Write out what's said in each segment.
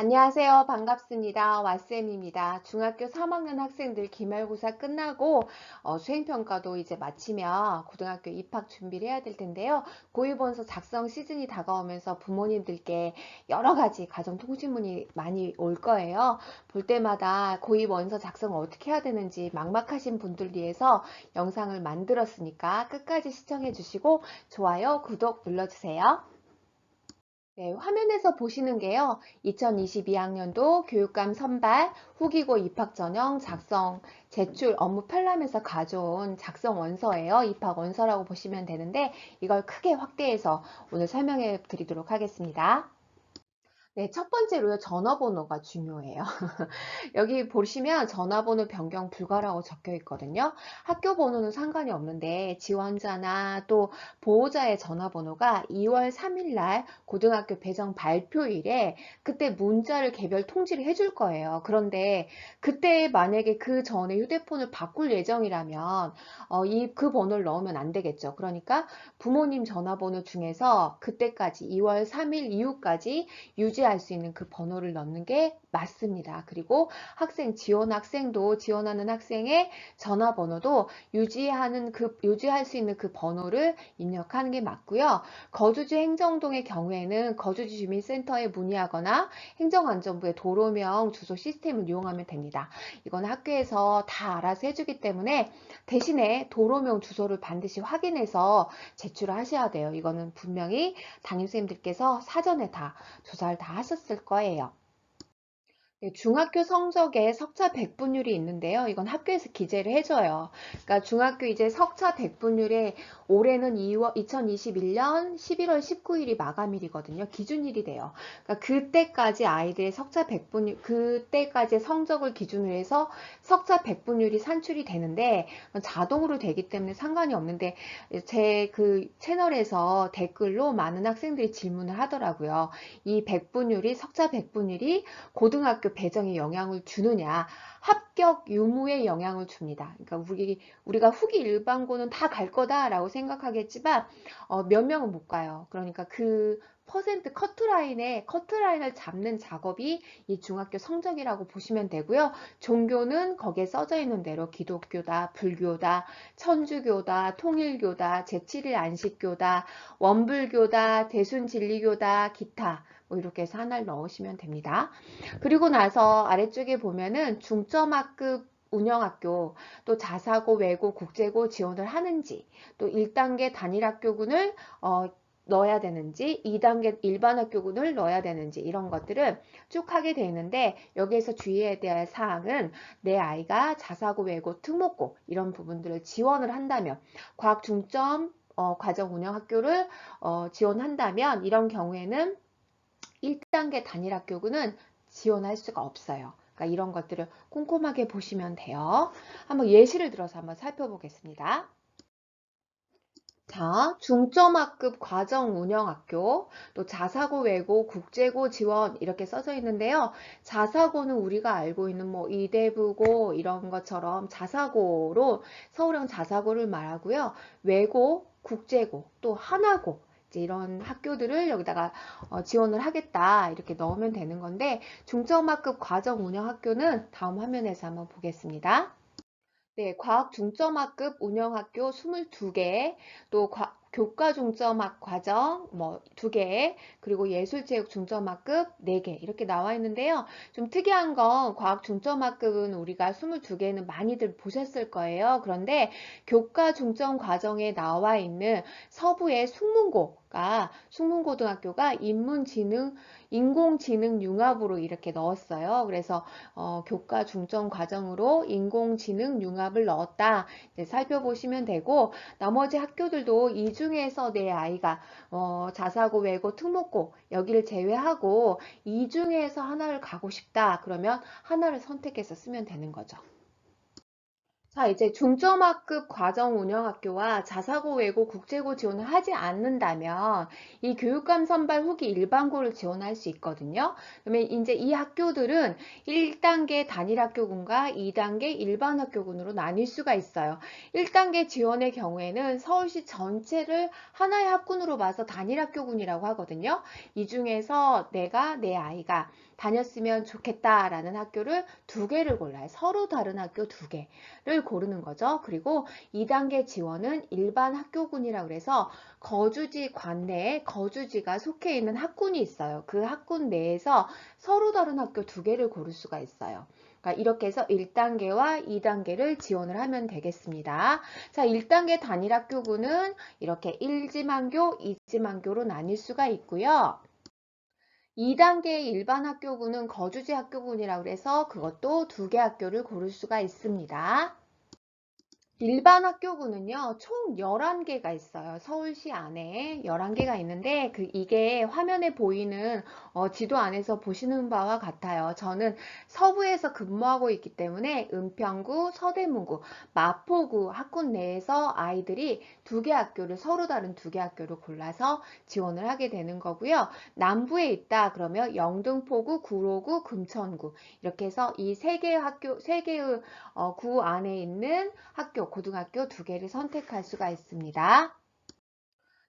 안녕하세요. 반갑습니다. 왓쌤입니다. 중학교 3학년 학생들 기말고사 끝나고 수행평가도 이제 마치며 고등학교 입학 준비를 해야 될 텐데요. 고유본서 작성 시즌이 다가오면서 부모님들께 여러 가지 가정통신문이 많이 올 거예요. 볼 때마다 고유본서 작성을 어떻게 해야 되는지 막막하신 분들 위해서 영상을 만들었으니까 끝까지 시청해 주시고 좋아요, 구독 눌러주세요. 네, 화면에서 보시는 게요. 2022학년도 교육감 선발 후기고 입학 전형 작성 제출 업무 편람에서 가져온 작성 원서예요. 입학 원서라고 보시면 되는데 이걸 크게 확대해서 오늘 설명해 드리도록 하겠습니다. 네, 첫 번째로요. 전화번호가 중요해요. 여기 보시면 전화번호 변경 불가라고 적혀 있거든요. 학교 번호는 상관이 없는데 지원자나 또 보호자의 전화번호가 2월 3일 날 고등학교 배정 발표일에 그때 문자를 개별 통지를 해줄 거예요. 그런데 그때 만약에 그 전에 휴대폰을 바꿀 예정이라면 그 번호를 넣으면 안 되겠죠. 그러니까 부모님 전화번호 중에서 그때까지 2월 3일 이후까지 유지할 수 있는 그 번호를 넣는 게 맞습니다. 그리고 지원 학생도 지원하는 학생의 전화번호도 유지할 수 있는 그 번호를 입력하는 게 맞고요. 거주지 행정동의 경우에는 거주지 주민센터에 문의하거나 행정안전부의 도로명 주소 시스템을 이용하면 됩니다. 이건 학교에서 다 알아서 해주기 때문에 대신에 도로명 주소를 반드시 확인해서 제출을 하셔야 돼요. 이거는 분명히 담임선생님들께서 사전에 다 조사를 다 하셨을 거예요. 네, 중학교 성적에 석차 백분율이 있는데요. 이건 학교에서 기재를 해줘요. 그러니까 중학교 이제 석차 백분율에 올해는 2021년 11월 19일이 마감일이거든요. 기준일이 돼요. 그러니까 그때까지 아이들의 석차 백분율, 그때까지의 성적을 기준으로 해서 석차 백분율이 산출이 되는데 자동으로 되기 때문에 상관이 없는데 제 그 채널에서 댓글로 많은 학생들이 질문을 하더라고요. 이 백분율이 석차 백분율이 고등학교 배정에 영향을 주느냐, 합격 유무에 영향을 줍니다. 그러니까 우리가 후기 일반고는 다 갈 거다라고 생각하겠지만 몇 명은 못 가요. 그러니까 그 퍼센트 커트라인을 잡는 작업이 이 중학교 성적이라고 보시면 되고요. 종교는 거기에 써져 있는 대로 기독교다, 불교다, 천주교다, 통일교다, 제7일 안식교다, 원불교다, 대순진리교다, 기타 뭐 이렇게 해서 하나를 넣으시면 됩니다. 그리고 나서 아래쪽에 보면은 중점학급 운영학교, 또 자사고, 외고, 국제고 지원을 하는지, 또 1단계 단일학교군을 넣어야 되는지, 2단계 일반학교군을 넣어야 되는지 이런 것들을 쭉 하게 되어 있는데 여기에서 주의해야 될 사항은 내 아이가 자사고, 외고, 특목고 이런 부분들을 지원을 한다면 과학 중점 과정 운영학교를 지원한다면 이런 경우에는 1단계 단일학교군은 지원할 수가 없어요. 그러니까 이런 것들을 꼼꼼하게 보시면 돼요. 한번 예시를 들어서 한번 살펴보겠습니다. 자, 중점학급 과정운영학교, 또 자사고, 외고, 국제고 지원 이렇게 써져 있는데요. 자사고는 우리가 알고 있는 뭐 이대부고 이런 것처럼 자사고로 서울형 자사고를 말하고요. 외고, 국제고, 또 하나고 이제 이런 학교들을 여기다가 지원을 하겠다 이렇게 넣으면 되는 건데 중점학급 과정운영학교는 다음 화면에서 한번 보겠습니다. 네, 과학 중점학급 운영학교 22개, 또 교과 중점학 과정 뭐 2개, 그리고 예술체육 중점학급 4개 이렇게 나와 있는데요. 좀 특이한 건 과학 중점학급은 우리가 22개는 많이들 보셨을 거예요. 그런데 교과 중점 과정에 나와 있는 서부의 숙문고등학교가 인공지능 융합으로 이렇게 넣었어요. 그래서 교과 중점 과정으로 인공지능 융합을 넣었다. 살펴보시면 되고 나머지 학교들도 이 중에서 내 아이가 자사고, 외고, 특목고 여기를 제외하고 이 중에서 하나를 가고 싶다. 그러면 하나를 선택해서 쓰면 되는 거죠. 자, 이제 중점학급 과정운영학교와 자사고 외고 국제고 지원을 하지 않는다면 이 교육감 선발 후기 일반고를 지원할 수 있거든요. 그러면 이제 이 학교들은 1단계 단일학교군과 2단계 일반학교군으로 나뉠 수가 있어요. 1단계 지원의 경우에는 서울시 전체를 하나의 학군으로 봐서 단일학교군이라고 하거든요. 이 중에서 내 아이가 다녔으면 좋겠다라는 학교를 두 개를 골라요. 서로 다른 학교 두 개를 고르는 거죠. 그리고 2단계 지원은 일반 학교군이라고 그래서 거주지 관내에 거주지가 속해 있는 학군이 있어요. 그 학군 내에서 서로 다른 학교 두 개를 고를 수가 있어요. 그러니까 이렇게 해서 1단계와 2단계를 지원을 하면 되겠습니다. 자, 1단계 단일학교군은 이렇게 1지망교, 2지망교로 나뉠 수가 있고요. 2단계 일반 학교군은 거주지 학교군이라고 해서 그것도 두 개 학교를 고를 수가 있습니다. 일반 학교군은요, 총 11개가 있어요. 서울시 안에 11개가 있는데, 이게 화면에 보이는 지도 안에서 보시는 바와 같아요. 저는 서부에서 근무하고 있기 때문에 은평구, 서대문구, 마포구 학군 내에서 아이들이 두 개 학교를, 서로 다른 두 개 학교를 골라서 지원을 하게 되는 거고요. 남부에 있다 그러면 영등포구, 구로구, 금천구 이렇게 해서 이 세 개의 학교, 세 개의 구 안에 있는 학교, 고등학교 두 개를 선택할 수가 있습니다.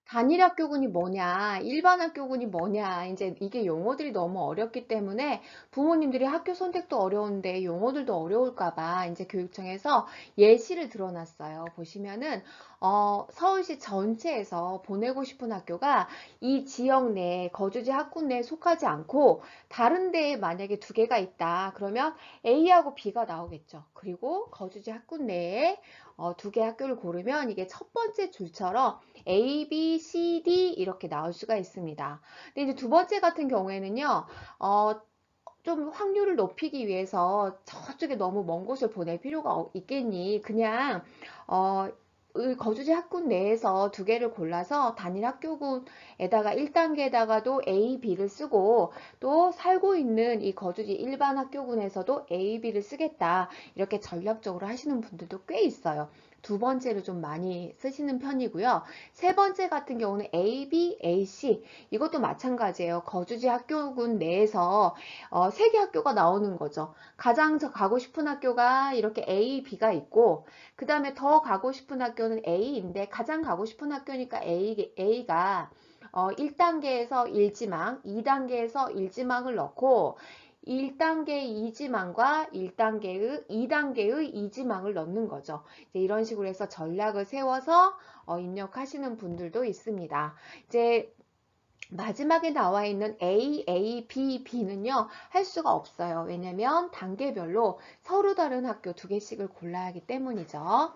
단일학교군이 뭐냐, 일반학교군이 뭐냐, 이제 이게 용어들이 너무 어렵기 때문에 부모님들이 학교 선택도 어려운데 용어들도 어려울까봐 이제 교육청에서 예시를 들어놨어요. 보시면은, 서울시 전체에서 보내고 싶은 학교가 이 지역 내, 거주지 학군 내에 속하지 않고 다른 데에 만약에 두 개가 있다. 그러면 A하고 B가 나오겠죠. 그리고 거주지 학군 내에 두 개 학교를 고르면 이게 첫 번째 줄처럼 A, B, C, D 이렇게 나올 수가 있습니다. 근데 이제 두 번째 같은 경우에는요, 좀 확률을 높이기 위해서 저쪽에 너무 먼 곳을 보낼 필요가 있겠니? 그냥, 거주지 학군 내에서 두 개를 골라서 단일 학교군에다가 1단계에다가도 A, B를 쓰고 또 살고 있는 이 거주지 일반 학교군에서도 A, B를 쓰겠다. 이렇게 전략적으로 하시는 분들도 꽤 있어요. 두 번째로 좀 많이 쓰시는 편이고요. 세 번째 같은 경우는 A, B, A, C 이것도 마찬가지예요. 거주지 학교군 내에서 세 개 학교가 나오는 거죠. 가장 저 가고 싶은 학교가 이렇게 A, B가 있고 그 다음에 더 가고 싶은 학교는 A인데 가장 가고 싶은 학교니까 A가 1단계에서 1지망, 2단계에서 1지망을 넣고 1단계 2지망과 1단계의 2단계의 2지망을 넣는 거죠. 이제 이런 식으로 해서 전략을 세워서 입력하시는 분들도 있습니다. 이제 마지막에 나와 있는 A, A, B, B는요, 할 수가 없어요. 왜냐면 단계별로 서로 다른 학교 두 개씩을 골라야 하기 때문이죠.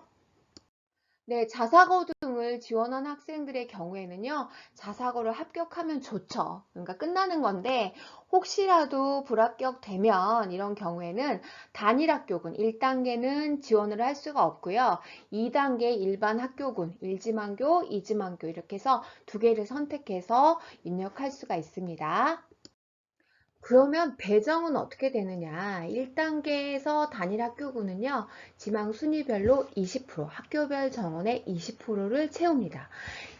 네, 자사고 등을 지원한 학생들의 경우에는요, 자사고를 합격하면 좋죠. 그러니까 끝나는 건데, 혹시라도 불합격되면 이런 경우에는 단일학교군 1단계는 지원을 할 수가 없고요. 2단계 일반 학교군 1지망교, 2지망교 이렇게 해서 두 개를 선택해서 입력할 수가 있습니다. 그러면 배정은 어떻게 되느냐? 1단계에서 단일 학교군은요, 지망 순위별로 20%, 학교별 정원의 20%를 채웁니다.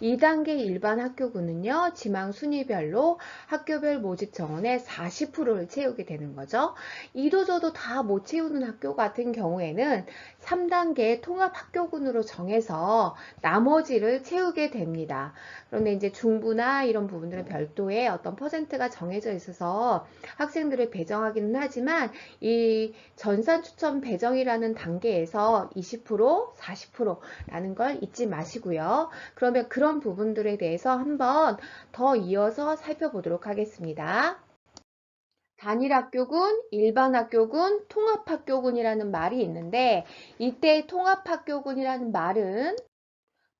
2단계 일반 학교군은요, 지망 순위별로 학교별 모집 정원의 40%를 채우게 되는 거죠. 이도저도 다 못 채우는 학교 같은 경우에는 3단계 통합 학교군으로 정해서 나머지를 채우게 됩니다. 그런데 이제 중부나 이런 부분들은 별도의 어떤 퍼센트가 정해져 있어서 학생들을 배정하기는 하지만 이 전산 추천 배정이라는 단계에서 20%, 40%라는 걸 잊지 마시고요. 그러면 그런 부분들에 대해서 한번 더 이어서 살펴보도록 하겠습니다. 단일학교군, 일반학교군, 통합학교군이라는 말이 있는데 이때 통합학교군이라는 말은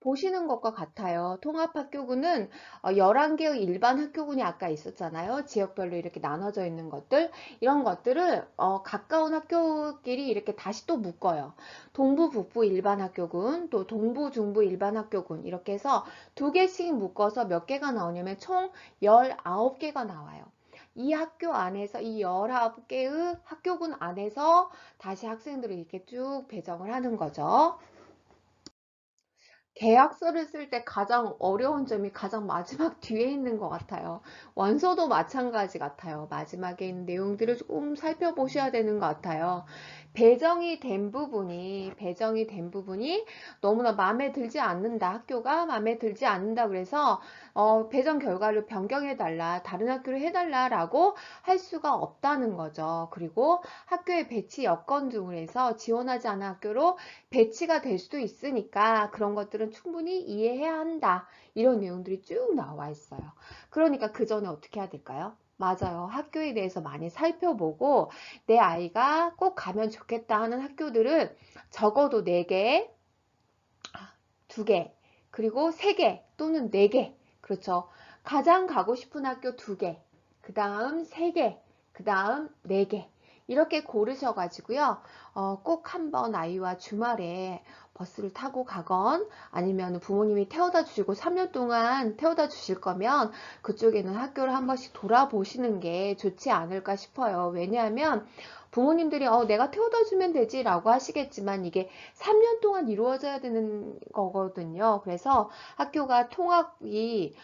보시는 것과 같아요. 통합학교군은 11개의 일반 학교군이 아까 있었잖아요. 지역별로 이렇게 나눠져 있는 것들. 이런 것들을 가까운 학교끼리 이렇게 다시 또 묶어요. 동부, 북부 일반 학교군, 또 동부, 중부 일반 학교군 이렇게 해서 두 개씩 묶어서 몇 개가 나오냐면 총 19개가 나와요. 이 학교 안에서 이 19개의 학교군 안에서 다시 학생들을 이렇게 쭉 배정을 하는 거죠. 계약서를 쓸 때 가장 어려운 점이 가장 마지막 뒤에 있는 것 같아요. 원서도 마찬가지 같아요. 마지막에 있는 내용들을 조금 살펴보셔야 되는 것 같아요. 배정이 된 부분이 너무나 마음에 들지 않는다. 학교가 마음에 들지 않는다. 그래서 배정 결과를 변경해달라. 다른 학교로 해달라라고 할 수가 없다는 거죠. 그리고 학교의 배치 여건 중에서 지원하지 않은 학교로 배치가 될 수도 있으니까 그런 것들은 충분히 이해해야 한다. 이런 내용들이 쭉 나와 있어요. 그러니까 그 전에 어떻게 해야 될까요? 맞아요. 학교에 대해서 많이 살펴보고 내 아이가 꼭 가면 좋겠다 하는 학교들은 적어도 4개, 2개, 그리고 3개 또는 4개. 그렇죠. 가장 가고 싶은 학교 2개, 그 다음 3개, 그 다음 4개. 이렇게 고르셔가지고요. 꼭 한번 아이와 주말에 버스를 타고 가건 아니면 부모님이 태워다 주시고 3년 동안 태워다 주실 거면 그쪽에는 학교를 한 번씩 돌아보시는 게 좋지 않을까 싶어요. 왜냐하면 부모님들이 내가 태워다 주면 되지 라고 하시겠지만 이게 3년 동안 이루어져야 되는 거거든요. 그래서 학교가 통학이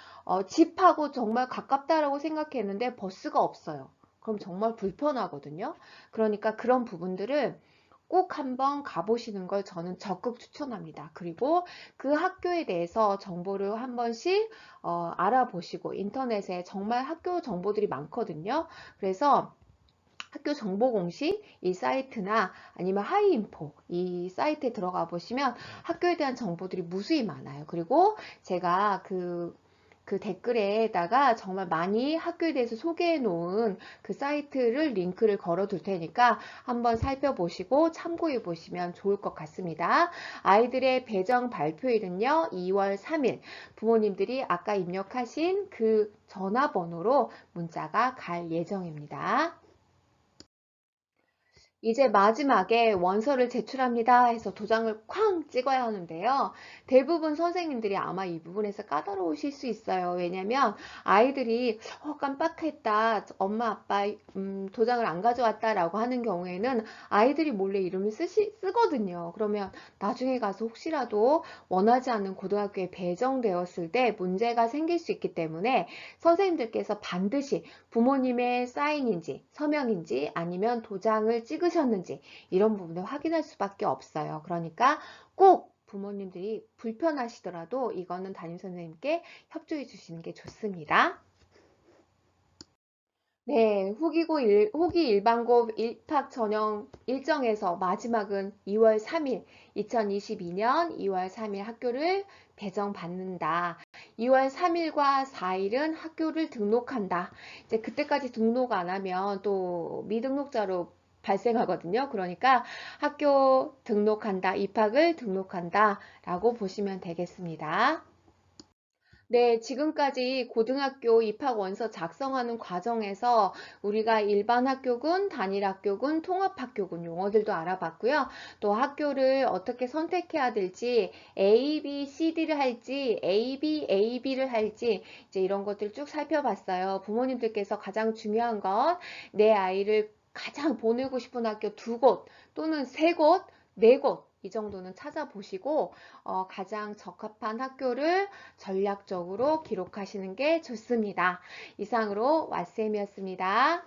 집하고 정말 가깝다라고 생각했는데 버스가 없어요. 그럼 정말 불편하거든요. 그러니까 그런 부분들을 꼭 한번 가보시는 걸 저는 적극 추천합니다. 그리고 그 학교에 대해서 정보를 한 번씩 알아보시고 인터넷에 정말 학교 정보들이 많거든요. 그래서 학교 정보 공식 이 사이트나 아니면 하이인포 이 사이트에 들어가 보시면 학교에 대한 정보들이 무수히 많아요. 그리고 제가 그 댓글에다가 정말 많이 학교에 대해서 소개해 놓은 그 사이트를 링크를 걸어 둘 테니까 한번 살펴보시고 참고해 보시면 좋을 것 같습니다. 아이들의 배정 발표일은요 2월 3일 부모님들이 아까 입력하신 그 전화번호로 문자가 갈 예정입니다. 이제 마지막에 원서를 제출합니다 해서 도장을 쾅 찍어야 하는데요. 대부분 선생님들이 아마 이 부분에서 까다로우실 수 있어요. 왜냐면 아이들이 깜빡했다. 엄마 아빠 도장을 안 가져왔다 라고 하는 경우에는 아이들이 몰래 이름을 쓰거든요. 그러면 나중에 가서 혹시라도 원하지 않는 고등학교에 배정되었을 때 문제가 생길 수 있기 때문에 선생님들께서 반드시 부모님의 사인인지 서명인지 아니면 도장을 찍으셨는지 이런 부분을 확인할 수밖에 없어요. 그러니까 꼭 부모님들이 불편하시더라도 이거는 담임선생님께 협조해 주시는 게 좋습니다. 네, 후기 일반고 입학 전형 일정에서 마지막은 2월 3일, 2022년 2월 3일 학교를 배정받는다. 2월 3일과 4일은 학교를 등록한다. 이제 그때까지 등록 안 하면 또 미등록자로 발생하거든요. 그러니까 학교 등록한다, 입학을 등록한다 라고 보시면 되겠습니다. 네, 지금까지 고등학교 입학 원서 작성하는 과정에서 우리가 일반 학교군, 단일 학교군, 통합 학교군 용어들도 알아봤고요. 또 학교를 어떻게 선택해야 될지 A, B, CD를 할지 A, B, AB를 할지 이제 이런 것들 쭉 살펴봤어요. 부모님들께서 가장 중요한 건 내 아이를 가장 보내고 싶은 학교 2곳 또는 3곳, 4곳 이 정도는 찾아보시고 가장 적합한 학교를 전략적으로 기록하시는 게 좋습니다. 이상으로 왓쌤이었습니다.